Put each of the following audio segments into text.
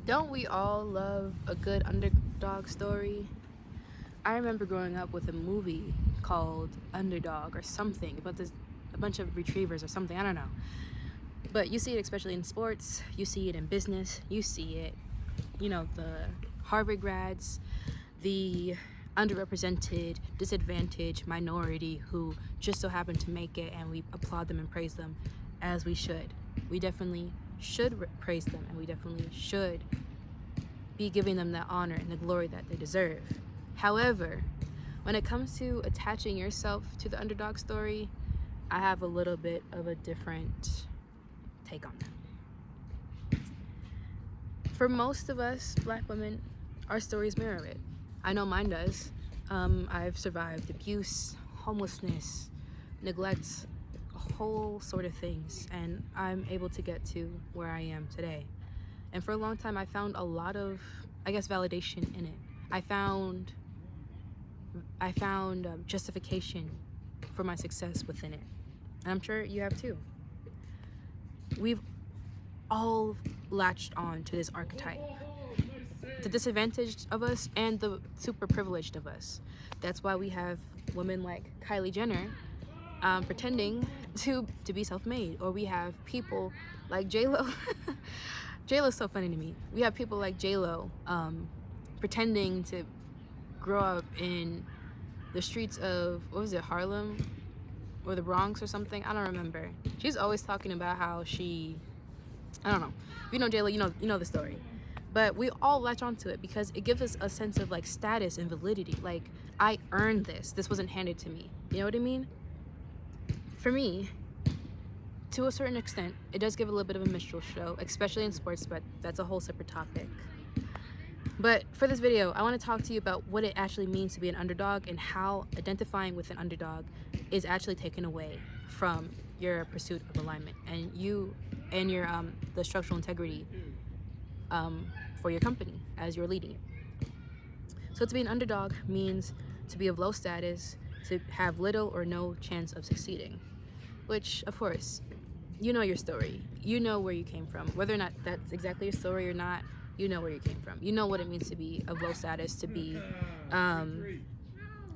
Don't we all love a good underdog story? I remember growing up with a movie called Underdog or something about this a bunch of retrievers or something, I don't know. But you see it especially in sports, you see it in business, you see it, the Harvard grads, the underrepresented, disadvantaged minority who just so happen to make it, and we applaud them and praise them as we should. We definitely should praise them, and we definitely should be giving them the honor and the glory that they deserve. However, when it comes to attaching yourself to the underdog story, I have a little bit of a different take on that. For most of us Black women, our stories mirror it. I know mine does. I've survived abuse, homelessness, neglect, a whole sort of things, and I'm able to get to where I am today. And for a long time, I found a lot of, validation in it. I found justification for my success within it, and I'm sure you have too. We've all latched on to this archetype, the disadvantaged of us and the super privileged of us. That's why we have women like Kylie Jenner pretending to be self-made, or we have people like J-Lo. J-Lo's so funny to me. We have people like J-Lo pretending to grow up in the streets of, what was it, Harlem or the Bronx or something? I don't remember. She's always talking about how I don't know. If you know J-Lo, you know the story. But we all latch onto it because it gives us a sense of like status and validity. Like, I earned this. This wasn't handed to me. You know what I mean? For me, to a certain extent, it does give a little bit of a minstrel show, especially in sports, but that's a whole separate topic. But for this video, I want to talk to you about what it actually means to be an underdog and how identifying with an underdog is actually taken away from your pursuit of alignment and your the structural integrity for your company as you're leading it. So to be an underdog means to be of low status, to have little or no chance of succeeding, which, of course, you know your story. You know where you came from. Whether or not that's exactly your story or not, you know where you came from. You know what it means to be of low status, to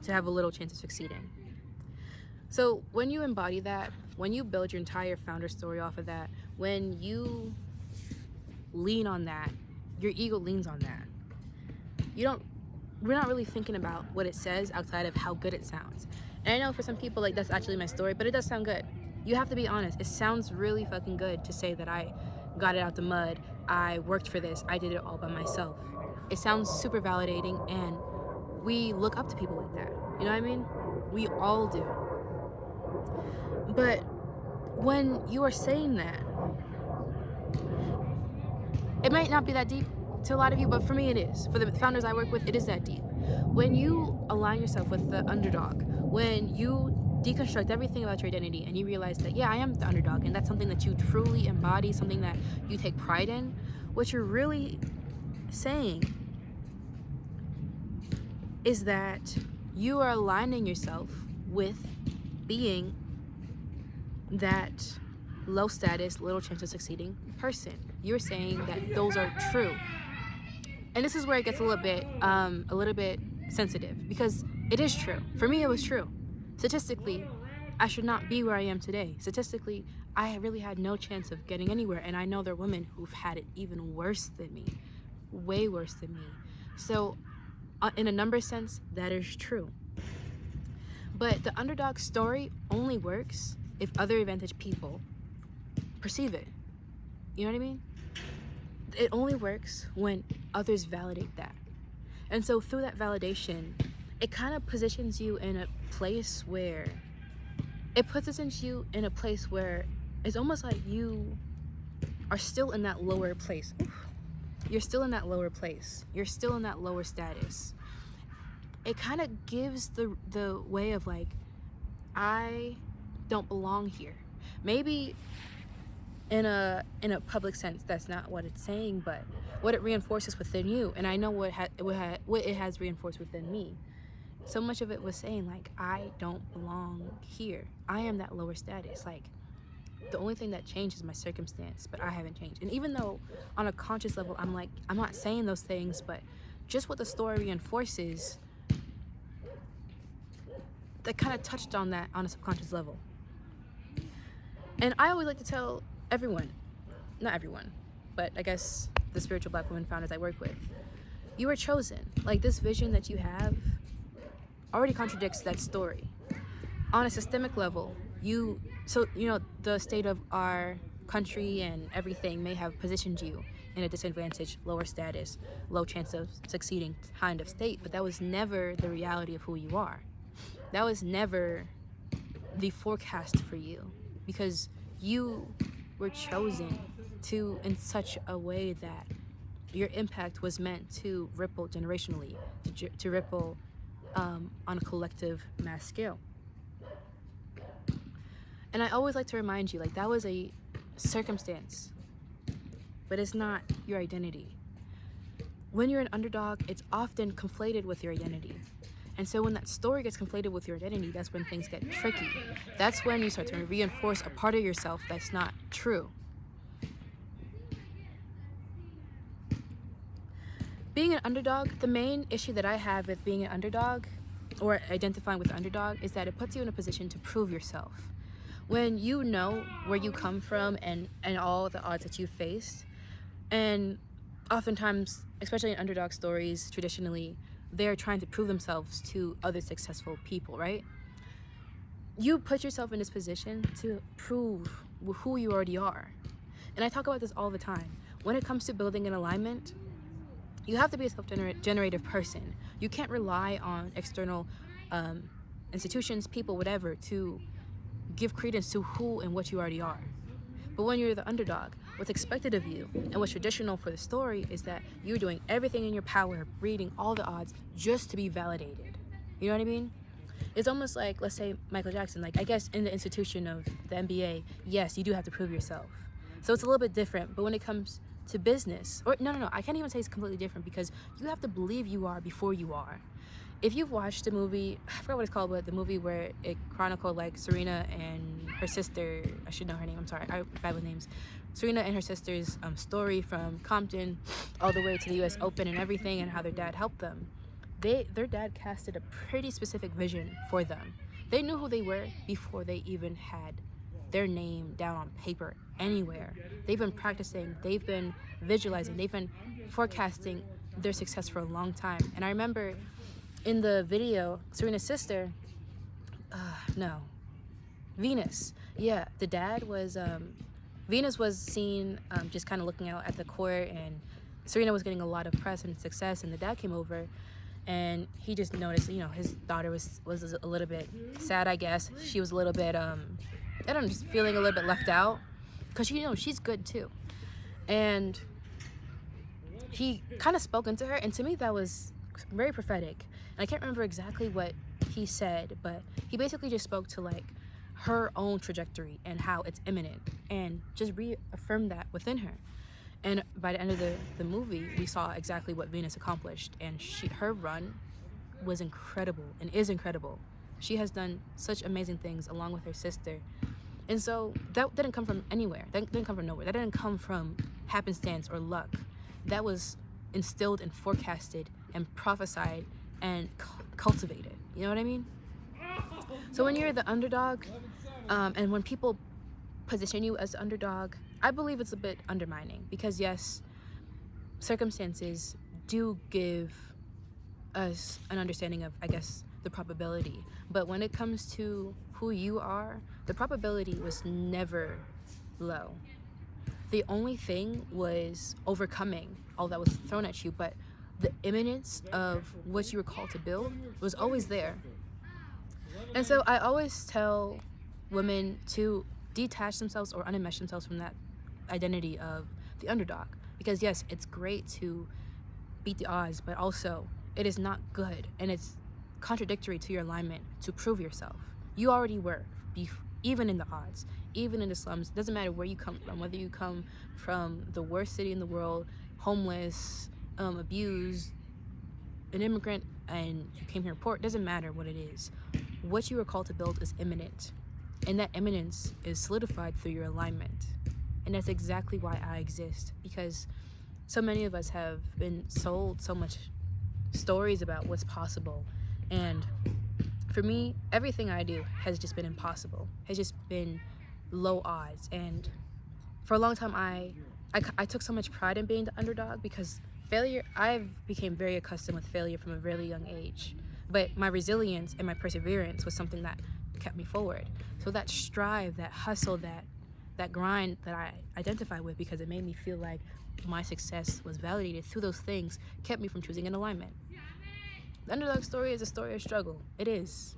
have a little chance of succeeding. So when you embody that, when you build your entire founder story off of that, when you lean on that, your ego leans on that. We're not really thinking about what it says outside of how good it sounds. And I know for some people, like, that's actually my story, but it does sound good. You have to be honest. It sounds really fucking good to say that I got it out the mud, I worked for this, I did it all by myself. It sounds super validating, and we look up to people like that. You know what I mean? We all do. But when you are saying that, it might not be that deep to a lot of you, but for me it is. For the founders I work with, it is that deep. When you align yourself with the underdog, when you deconstruct everything about your identity and you realize that, yeah, I am the underdog, and that's something that you truly embody, something that you take pride in, what you're really saying is that you are aligning yourself with being that low status, little chance of succeeding person. You're saying that those are true. And this is where it gets a little bit sensitive, because it is true. For me, it was true. Statistically, I should not be where I am today. Statistically, I really had no chance of getting anywhere. And I know there are women who've had it even worse than me, way worse than me. So in a number sense, that is true. But the underdog story only works if other advantaged people perceive it. You know what I mean? It only works when others validate that. And so through that validation, it kind of positions you in a place where it's almost like you are still in that lower place. You're still in that lower place. You're still in that lower status. It kind of gives the way of like, I don't belong here. Maybe in a public sense, that's not what it's saying, but what it reinforces within you, and I know what it has reinforced within me. So much of it was saying like, I don't belong here. I am that lower status. Like, The only thing that changed is my circumstance, but I haven't changed. And even though on a conscious level, I'm like, I'm not saying those things, but just what the story reinforces, that kind of touched on that on a subconscious level. And I always like to tell everyone, not everyone, but I guess the spiritual Black women founders I work with, you were chosen. Like, this vision that you have already contradicts that story. On a systemic level, the state of our country and everything may have positioned you in a disadvantaged, lower status, low chance of succeeding kind of state, but that was never the reality of who you are. That was never the forecast for you, because you were chosen to in such a way that your impact was meant to ripple generationally, to ripple on a collective mass scale. And I always like to remind you, like, that was a circumstance, but it's not your identity. When you're an underdog, it's often conflated with your identity. And so when that story gets conflated with your identity, that's when things get tricky. That's when you start to reinforce a part of yourself that's not true. Being an underdog, the main issue that I have with being an underdog or identifying with the underdog is that it puts you in a position to prove yourself. When you know where you come from and all the odds that you faced, and oftentimes, especially in underdog stories, traditionally, they're trying to prove themselves to other successful people, right? You put yourself in this position to prove who you already are. And I talk about this all the time. When it comes to building an alignment, you have to be a self-generative person. You can't rely on external institutions, people, whatever, to give credence to who and what you already are. But when you're the underdog, what's expected of you and what's traditional for the story is that you're doing everything in your power, reading all the odds just to be validated. You know what I mean? It's almost like, let's say, Michael Jackson. Like, I guess in the institution of the NBA, yes, you do have to prove yourself. So it's a little bit different. But when it comes to business, or no, I can't even say it's completely different, because you have to believe you are before you are. If you've watched the movie, I forgot what it's called, but the movie where it chronicled like Serena and her sister, I should know her name, I'm sorry, I'm bad with names. Serena and her sister's story from Compton all the way to the US Open and everything, and how their dad helped them. Their dad casted a pretty specific vision for them. They knew who they were before they even had their name down on paper anywhere. They've been practicing, they've been visualizing, they've been forecasting their success for a long time. And I remember in the video, Serena's sister, Venus. Yeah, the dad was, Venus was seen just kind of looking out at the court, and Serena was getting a lot of press and success, and the dad came over, and he just noticed, his daughter was a little bit sad, I guess. She was a little bit, just feeling a little bit left out, because she's good too. And he kind of spoke into her, and to me that was very prophetic. And I can't remember exactly what he said, but he basically just spoke to like her own trajectory and how it's imminent, and just reaffirmed that within her. And by the end of the movie, we saw exactly what Venus accomplished, and her run was incredible and is incredible. She has done such amazing things along with her sister. And so that didn't come from anywhere. That didn't come from nowhere. That didn't come from happenstance or luck. That was instilled and forecasted and prophesied and cultivated. You know what I mean? So when you're the underdog, and when people position you as the underdog, I believe it's a bit undermining, because yes, circumstances do give us an understanding of, I guess, the probability. But when it comes to who you are, the probability was never low. The only thing was overcoming all that was thrown at you, but the imminence of what you were called to build was always there. And so I always tell women to detach themselves or unenmesh themselves from that identity of the underdog, because yes, it's great to beat the odds, but also it is not good, and it's contradictory to your alignment to prove yourself. You already were, even in the odds, even in the slums. It doesn't matter where you come from, whether you come from the worst city in the world, homeless, abused, an immigrant, and you came here poor. It doesn't matter what it is. What you were called to build is imminent. And that eminence is solidified through your alignment. And that's exactly why I exist, because so many of us have been sold so much stories about what's possible. And for me, everything I do has just been impossible, has just been low odds. And for a long time, I took so much pride in being the underdog, because failure, I've became very accustomed with failure from a really young age. But my resilience and my perseverance was something that kept me forward. So that strive, that hustle, that grind that I identify with, because it made me feel like my success was validated through those things, kept me from choosing an alignment. The underdog story is a story of struggle. It is.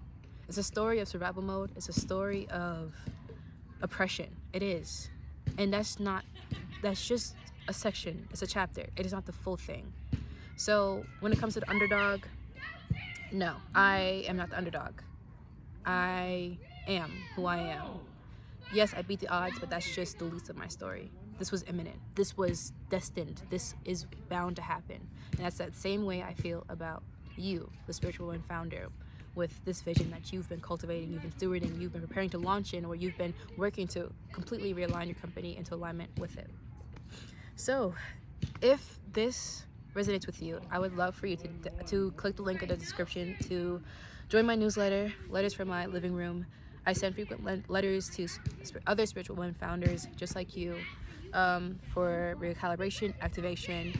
It's a story of survival mode. It's a story of oppression. It is. And that's just a section. It's a chapter. It is not the full thing. So when it comes to the underdog, no, I am not the underdog. I am who I am. Yes, I beat the odds, but that's just the least of my story. This was imminent. This was destined. This is bound to happen. And that's that same way I feel about you, the Spiritual Woman founder, with this vision that you've been cultivating, you've been stewarding, you've been preparing to launch in, or you've been working to completely realign your company into alignment with it. So, if this resonates with you, I would love for you to click the link in the description to join my newsletter, Letters from My Living Room. I send frequent letters to other Spiritual Women founders just like you, for recalibration, activation.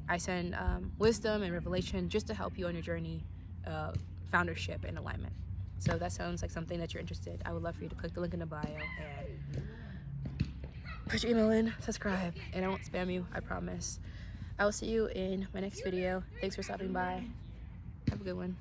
I send wisdom and revelation just to help you on your journey of foundership and alignment. So that sounds like something that you're interested. I would love for you to click the link in the bio and put your email in, subscribe, and I won't spam you, I promise. I will see you in my next video. Thanks for stopping by. Have a good one.